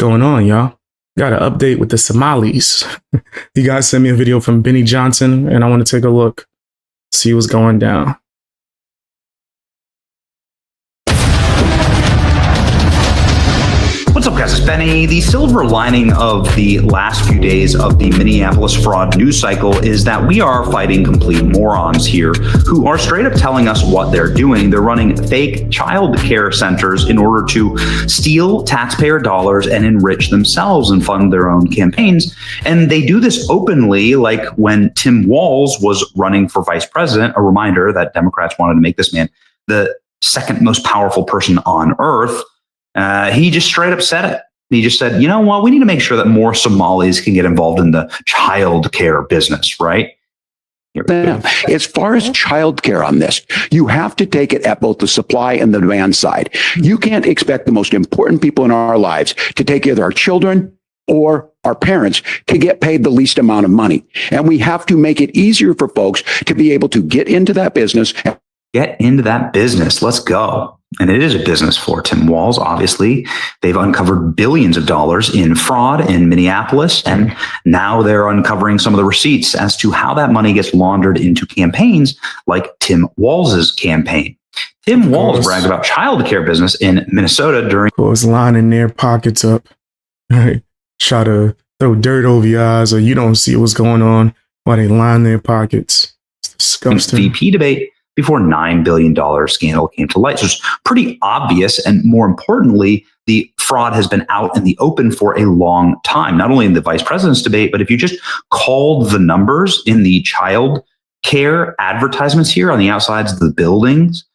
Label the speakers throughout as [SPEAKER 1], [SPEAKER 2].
[SPEAKER 1] going on, y'all? Got an update with the Somalis. You guys sent me a video from Benny Johnson, and I want to take a look, see what's going down.
[SPEAKER 2] What's up, guys? It's Benny. The silver lining of the last few days of the Minneapolis fraud news cycle is that we are fighting complete morons here who are straight up telling us what they're doing. They're running fake child care centers in order to steal taxpayer dollars and enrich themselves and fund their own campaigns. And they do this openly, like when Tim Walz was running for vice president. A reminder that Democrats wanted to make this man the second most powerful person on earth. He just straight up said it. He just said, you know what, we need to make sure that more Somalis can get involved in the child care business, right?
[SPEAKER 3] As far as childcare on this, you have to take it at both the supply and the demand side. You can't expect the most important people in our lives to take care of our children or our parents to get paid the least amount of money. And we have to make it easier for folks to be able to get into that business.
[SPEAKER 2] Get into that business. Let's go. And it is a business for Tim Walz, obviously. They've uncovered billions of dollars in fraud in Minneapolis, and now they're uncovering some of the receipts as to how that money gets laundered into campaigns like Tim Walz's campaign. Tim Walz bragged about child care business in Minnesota during...
[SPEAKER 1] Of course, lining their pockets up. Right? Try to throw dirt over your eyes or you don't see what's going on while they line their pockets. It's disgusting.
[SPEAKER 2] VP debate before $9 billion scandal came to light. So it's pretty obvious. And more importantly, the fraud has been out in the open for a long time, not only in the vice president's debate, but if you just called the numbers in the child care advertisements here on the outsides of the buildings,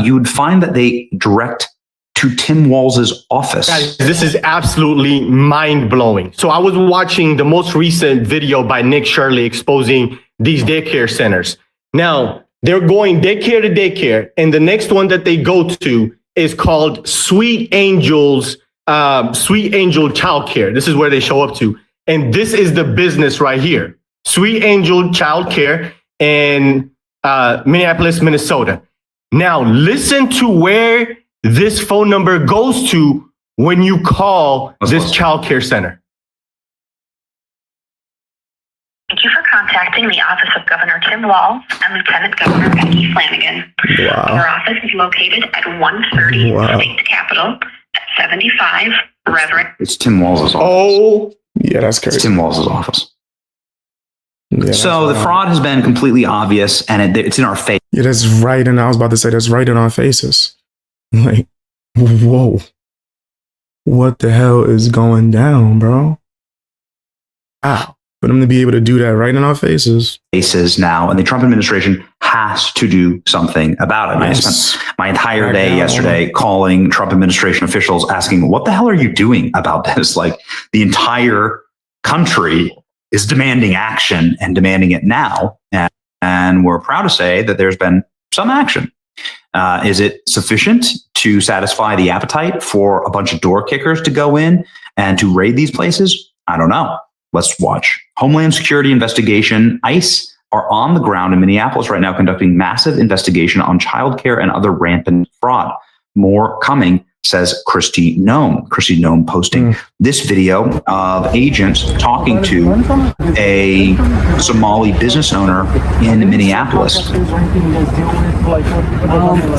[SPEAKER 2] you would find that they direct to Tim Walz's office.
[SPEAKER 4] Guys, this is absolutely mind-blowing. So I was watching the most recent video by Nick Shirley exposing these daycare centers. Now, they're going daycare to daycare, and the next one that they go to is called Sweet Angels, Sweet Angel Childcare. This is where they show up to. And this is the business right here. Sweet Angel Childcare in Minneapolis, Minnesota. Now, listen to where this phone number goes to when you call this childcare center.
[SPEAKER 5] Thank you for contacting the office of Governor Tim Walz and Lieutenant Governor Becky Flanagan.
[SPEAKER 1] Wow.
[SPEAKER 5] Our office is located at 130 State Capitol at 75 Reverend.
[SPEAKER 2] It's Tim Walz's office.
[SPEAKER 4] Oh,
[SPEAKER 1] yeah, that's crazy.
[SPEAKER 2] It's Tim Walz's office.
[SPEAKER 1] Yeah,
[SPEAKER 2] so the fraud has been completely obvious, and it's in our face.
[SPEAKER 1] Yeah, that's right. And I was about to say that's right in our faces. Like, whoa. What the hell is going down, bro? Wow. For them to be able to do that right in our faces.
[SPEAKER 2] Faces now, and the Trump administration has to do something about it. Yes. I spent my entire day yesterday calling Trump administration officials asking, what the hell are you doing about this? Like, the entire country is demanding action and demanding it now. And we're proud to say that there's been some action. Is it sufficient to satisfy the appetite for a bunch of door kickers to go in and to raid these places? I don't know. Let's watch. Homeland Security investigation. ICE are on the ground in Minneapolis right now conducting massive investigation on childcare and other rampant fraud. More coming, says Kristi Noem. Kristi Noem posting this video of agents talking to a Somali business owner in Minneapolis.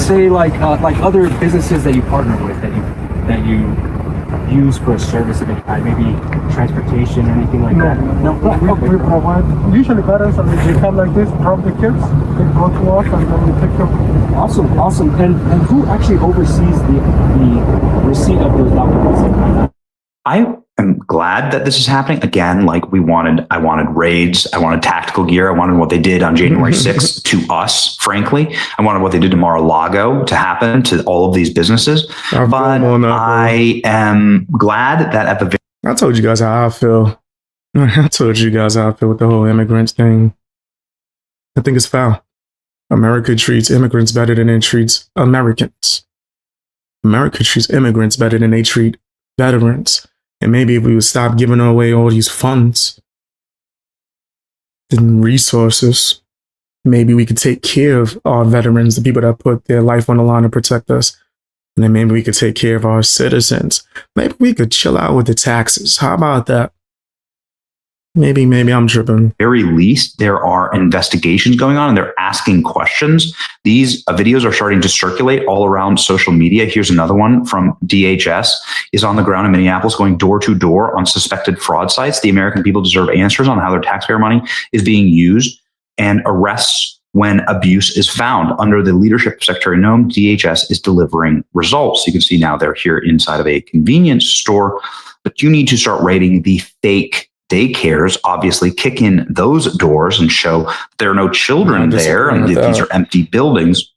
[SPEAKER 6] Say like other businesses that you partner with that you use for a service of any kind, maybe transportation or anything like that?
[SPEAKER 7] No, we provide usually parents, and they come like this, drop the kids, they go to us, and then we take them.
[SPEAKER 6] Awesome. And who actually oversees the receipt of those documents?
[SPEAKER 2] I am glad that this is happening. Again, like I wanted raids, I wanted tactical gear, I wanted what they did on January 6th to us, frankly. I wanted what they did to Mar-a-Lago to happen to all of these businesses. But I am glad that at the
[SPEAKER 1] I told you guys how I feel. I told you guys how I feel with the whole immigrants thing. I think it's foul. America treats immigrants better than it treats Americans. America treats immigrants better than they treat veterans. And maybe if we would stop giving away all these funds and resources, maybe we could take care of our veterans, the people that put their life on the line to protect us. And then maybe we could take care of our citizens. Maybe we could chill out with the taxes. How about that? Maybe I'm tripping.
[SPEAKER 2] Very least, there are investigations going on and they're asking questions. These videos are starting to circulate all around social media. Here's another one from DHS is on the ground in Minneapolis going door to door on suspected fraud sites. The American people deserve answers on how their taxpayer money is being used and arrests when abuse is found. Under the leadership of Secretary Noem, DHS is delivering results. You can see now they're here inside of a convenience store, but you need to start rating the fake daycares, obviously kick in those doors and show there are no children there and these are empty buildings.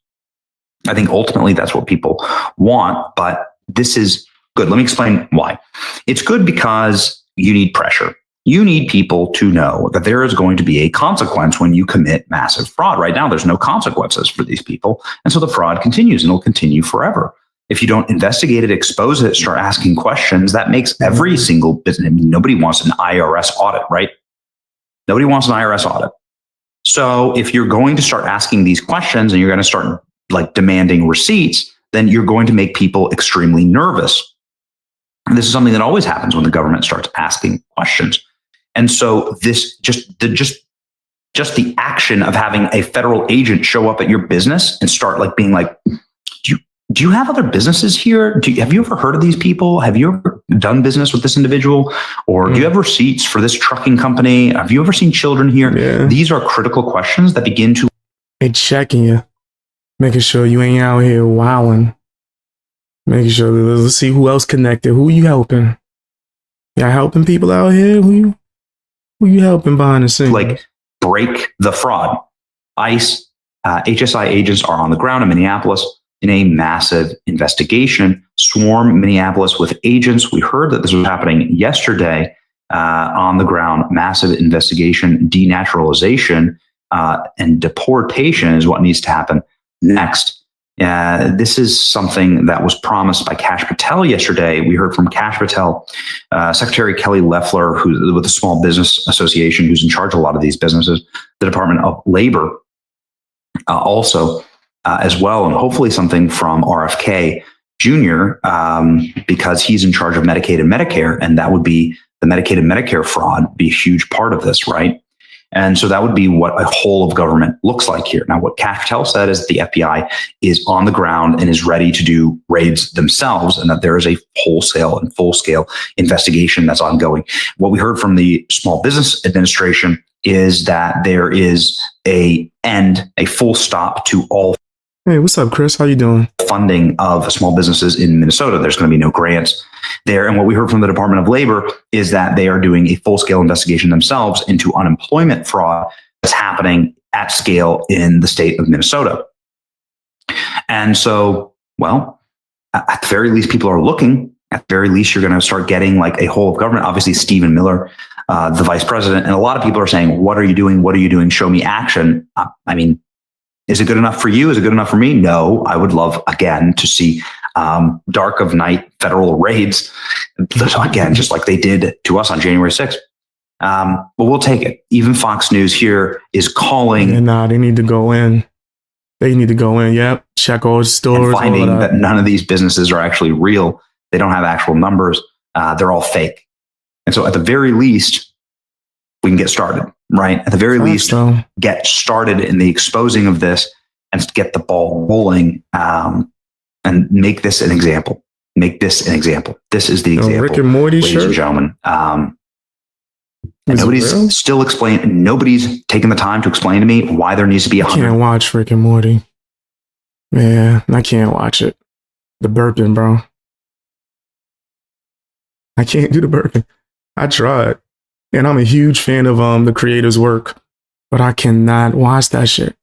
[SPEAKER 2] I think ultimately that's what people want, but this is good. Let me explain why. It's good because you need pressure. You need people to know that there is going to be a consequence when you commit massive fraud. Right now, there's no consequences for these people. And so the fraud continues and it'll continue forever. If you don't investigate it, expose it, start asking questions, that makes every single business. I mean, nobody wants an IRS audit, right? Nobody wants an IRS audit. So if you're going to start asking these questions and you're going to start like demanding receipts, then you're going to make people extremely nervous. And this is something that always happens when the government starts asking questions. And so this just the action of having a federal agent show up at your business and start like being like, do you have other businesses here? Have you ever heard of these people? Have you ever done business with this individual? Or do you have receipts for this trucking company? Have you ever seen children here?
[SPEAKER 1] Yeah.
[SPEAKER 2] These are critical questions that begin to...
[SPEAKER 1] They checking you, making sure you ain't out here wilding, making sure, let's see who else connected. Who you helping? Y'all helping people out here? Who you helping behind the scenes?
[SPEAKER 2] Like break the fraud. ICE, HSI agents are on the ground in Minneapolis in a massive investigation, swarm Minneapolis with agents. We heard that this was happening yesterday on the ground. Massive investigation, denaturalization, and deportation is what needs to happen next. This is something that was promised by Kash Patel yesterday. We heard from Kash Patel, Secretary Kelly Loeffler, who's with the Small Business Association, who's in charge of a lot of these businesses, the Department of Labor also. As well, and hopefully something from RFK Jr., because he's in charge of Medicaid and Medicare, and that would be the Medicaid and Medicare fraud, be a huge part of this, right? And so that would be what a whole of government looks like here. Now, what Kash Patel said is the FBI is on the ground and is ready to do raids themselves, and that there is a wholesale and full-scale investigation that's ongoing. What we heard from the Small Business Administration is that there is a full stop to all
[SPEAKER 1] Hey, what's up, Chris? How you doing?
[SPEAKER 2] Funding of small businesses in Minnesota. There's going to be no grants there. And what we heard from the Department of Labor is that they are doing a full-scale investigation themselves into unemployment fraud that's happening at scale in the state of Minnesota. And so, well, at the very least, people are looking. At the very least, you're going to start getting like a whole of government. Obviously, Stephen Miller, the vice president, and a lot of people are saying, what are you doing? What are you doing? Show me action. I mean, is it good enough for you? Is it good enough for me? No, I would love, again, to see dark of night federal raids, again, just like they did to us on January 6th. But we'll take it. Even Fox News here is calling.
[SPEAKER 1] And they need to go in. They need to go in. Yep. Check all the stores.
[SPEAKER 2] And finding that none of these businesses are actually real. They don't have actual numbers. They're all fake. And so at the very least, we can get started, right? At the very least, get started in the exposing of this and get the ball rolling and make this an example. Make this an example. This is the example,
[SPEAKER 1] Rick and Morty
[SPEAKER 2] ladies and gentlemen. And nobody's still explaining. Nobody's taken the time to explain to me why there needs to be 100.
[SPEAKER 1] I can't watch Rick and Morty. Yeah, I can't watch it. The burping, bro. I can't do the burping. I tried. And I'm a huge fan of the creator's work, but I cannot watch that shit.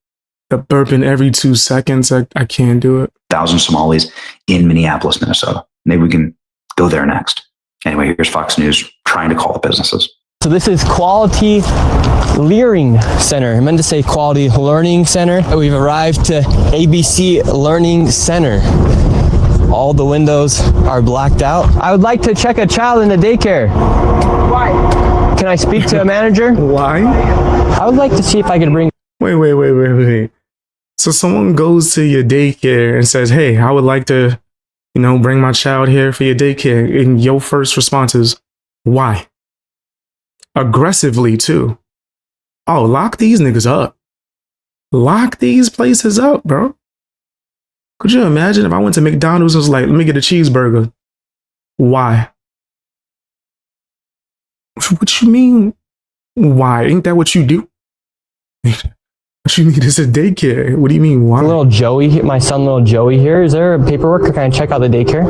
[SPEAKER 1] The burping every 2 seconds, I can't do it.
[SPEAKER 2] 1,000 Somalis in Minneapolis, Minnesota. Maybe we can go there next. Anyway, here's Fox News trying to call the businesses.
[SPEAKER 8] So this is Quality Learning Center. I meant to say Quality Learning Center. We've arrived to ABC Learning Center. All the windows are blacked out. I would like to check a child in the daycare. Why? Can I speak to a manager?
[SPEAKER 1] Why?
[SPEAKER 8] I would like to see if I could bring...
[SPEAKER 1] Wait. So someone goes to your daycare and says, hey, I would like to bring my child here for your daycare. And your first response is, why? Aggressively, too. Oh, lock these niggas up. Lock these places up, bro. Could you imagine if I went to McDonald's and was like, let me get a cheeseburger? Why? What you mean, why? Ain't that what you do? What you need is a daycare. What do you mean, why?
[SPEAKER 8] Little Joey, my son, little Joey here. Is there paperwork or can I check out the daycare?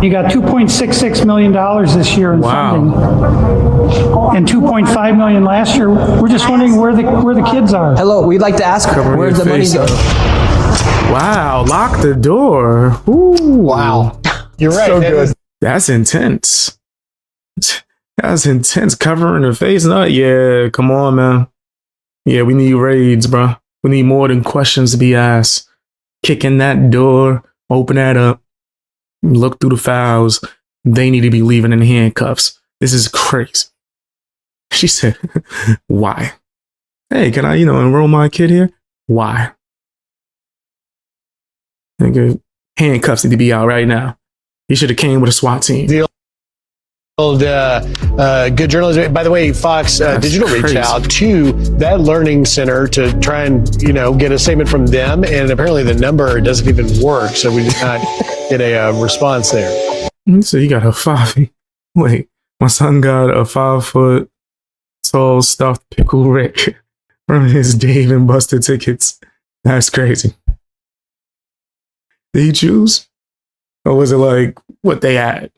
[SPEAKER 9] You got $2.66 million this year in funding, and $2.5 million last year. We're just wondering where the kids are.
[SPEAKER 8] Hello, we'd like to ask where's the money go?
[SPEAKER 1] Wow, lock the door. Ooh.
[SPEAKER 10] Wow. You're right.
[SPEAKER 8] So good.
[SPEAKER 1] That's intense. That's intense. Covering the face. No, yeah, come on, man. Yeah, we need raids, bro. We need more than questions to be asked. Kicking that door, open that up, look through the files. They need to be leaving in handcuffs. This is crazy. She said, why? Hey, can I, enroll my kid here? Why? Nigga, handcuffs need to be out right now. He should have came with a SWAT team.
[SPEAKER 10] Good journalism. By the way, Fox Digital reached out to that learning center to try and get a statement from them, and apparently the number doesn't even work, so we did not get a response there.
[SPEAKER 1] So you got a 5. Wait, my son got a 5-foot tall stuffed pickle Rick from his Dave and Buster tickets. That's crazy. Did he choose, or was it like what they had?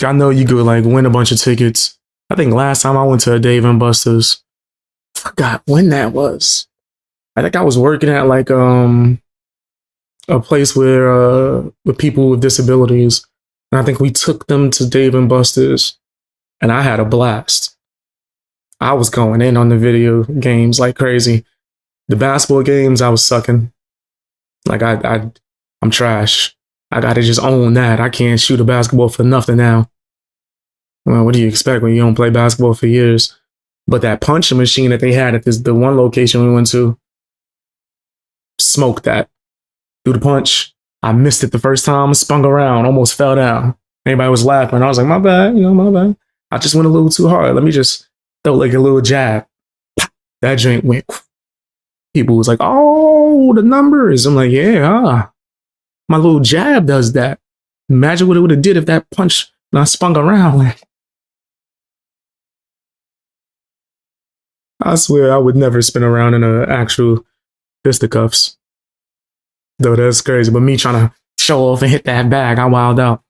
[SPEAKER 1] I know you could win a bunch of tickets. I think last time I went to a Dave and Buster's, I forgot when that was. I think I was working at a place where with people with disabilities, and I think we took them to Dave and Buster's, and I had a blast. I was going in on the video games like crazy. The basketball games, I was sucking. I'm trash. I gotta just own that. I can't shoot a basketball for nothing now. Well, what do you expect when you don't play basketball for years? But that punching machine that they had at the one location we went to, smoked that. Threw the punch. I missed it the first time, spun around, almost fell down. Everybody was laughing. I was like, my bad, my bad. I just went a little too hard. Let me just throw like a little jab. That joint went. People was like, oh, the numbers. I'm like, yeah, my little jab does that. Imagine what it would have did if that punch when I spun around. I swear I would never spin around in an actual fisticuffs. Though that's crazy. But me trying to show off and hit that bag, I wild out.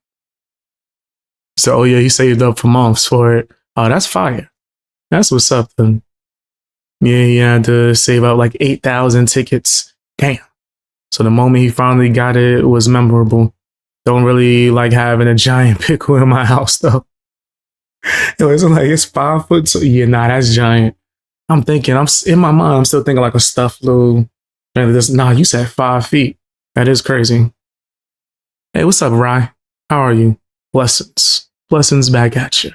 [SPEAKER 1] So, oh yeah, he saved up for months for it. Oh, that's fire. That's what's up then. Yeah, he had to save up like 8,000 tickets. Damn. So the moment he finally got it was memorable. Don't really like having a giant pickle in my house though. It was like, it's 5 foot. So yeah, nah, that's giant. I'm thinking, in my mind, I'm still thinking like a stuffed little. Nah, you said 5 feet. That is crazy. Hey, what's up, Rye? How are you? Blessings. Blessings back at you.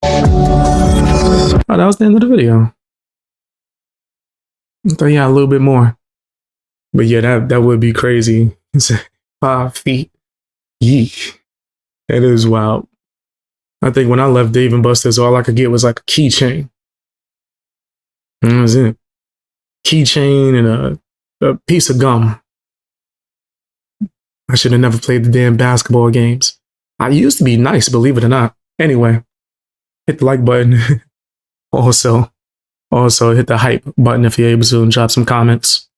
[SPEAKER 1] Oh, that was the end of the video. I thought you had a little bit more. But yeah, that would be crazy. It's 5 feet. Yeesh. That is wild. I think when I left Dave and Buster's, all I could get was like a keychain. That was it. Keychain and a piece of gum. I should have never played the damn basketball games. I used to be nice, believe it or not. Anyway, hit the like button. Also hit the hype button if you're able to and drop some comments.